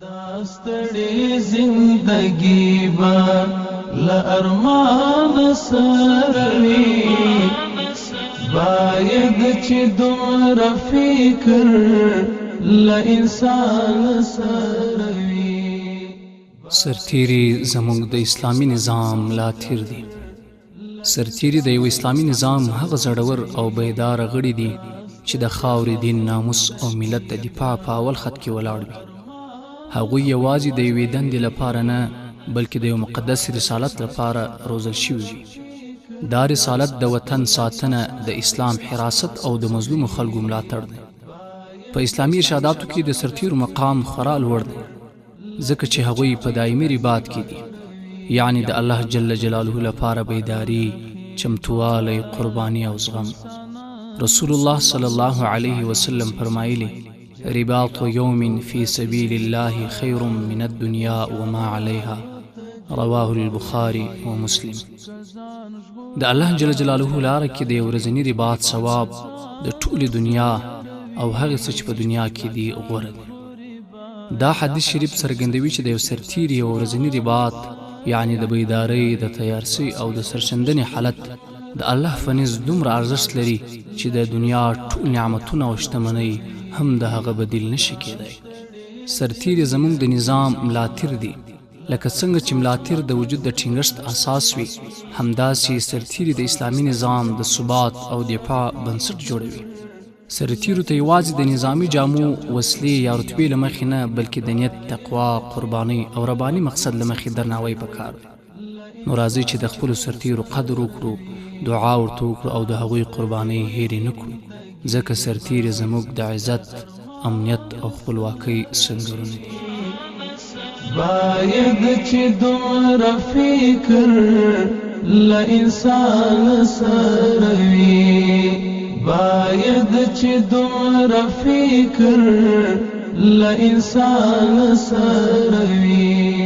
ستړي زندگی با لارمان سروي باید چې دومره فکر لانسان سروي. سرتیری زموږ د اسلامی نظام لا تیر دي. سرتیری د یو اسلامی نظام هغه زړور او بیدار غړي دي چې د خاورې دین ناموس او ملت د دفاع په اول خط کې ولاړ وي. هغوی یوازې د یوې دندې لپاره نه بلکې د یو مقدس رسالت لپاره روزل شوي وي. دا رسالت د وطن ساتنه، د اسلام حراست او د مظلومو خلکو ملاتړ دی. په اسلامي ارشاداتو کې د سرتیرو مقام خورا لوړ دی، ځکه چې هغوی په دایمي رباط کې دي، یعنی د الله جل جلاله لپاره بیداری، چمتوالی، قربانی او زغم. رسول الله صلی الله علیه وسلم فرمایلی: رباط یوم فی سبیل الله خیر من الدنیا وما علیها، رواه البخاری و مسلم. د الله جل جلاله لاره کې د یو ورځني رباط ثواب د ټولې دنیا او هغه څه چې په دنیا کې دي غوره دی. دا حدیث شریف څرګندوي چې د یو سرتیر یو ورځني رباط، یعنی د بیداری، د تیارسي او د سرښندنې حالت د الله فنیز دومره ارزښت لري چې د دنیا ټول نعمتونه او شتمنۍ هم د هغه بدیل نشي کېدی. سرتیر زموږ د نظام ملاتیر دی. لکه څنګه چې ملاتیر د وجود د ټینګښت اساس وي، همداسې سرتیر د اسلامي نظام د ثبات او دفاع بنسټ جوړوي. سرتیرو ته یوازې د نظامی جامو، وسلې یا رتبې له مخې نه بلکې د نیت، تقوا، قربانۍ او رباني مقصد له مخې درناوی پکار دی. نو راځئ چې د خپلو سرتیرو قدر وکړو، دعا ورته وکړو او د هغوی قربانۍ هیرې نه کړو، ځکه سرتیر زموږ د عزت، امنیت او خپلواکۍ سنګرونه دي. باید چې دومره فکر لانسان سره وي، باید چې دومره فکر لانسان سره وي.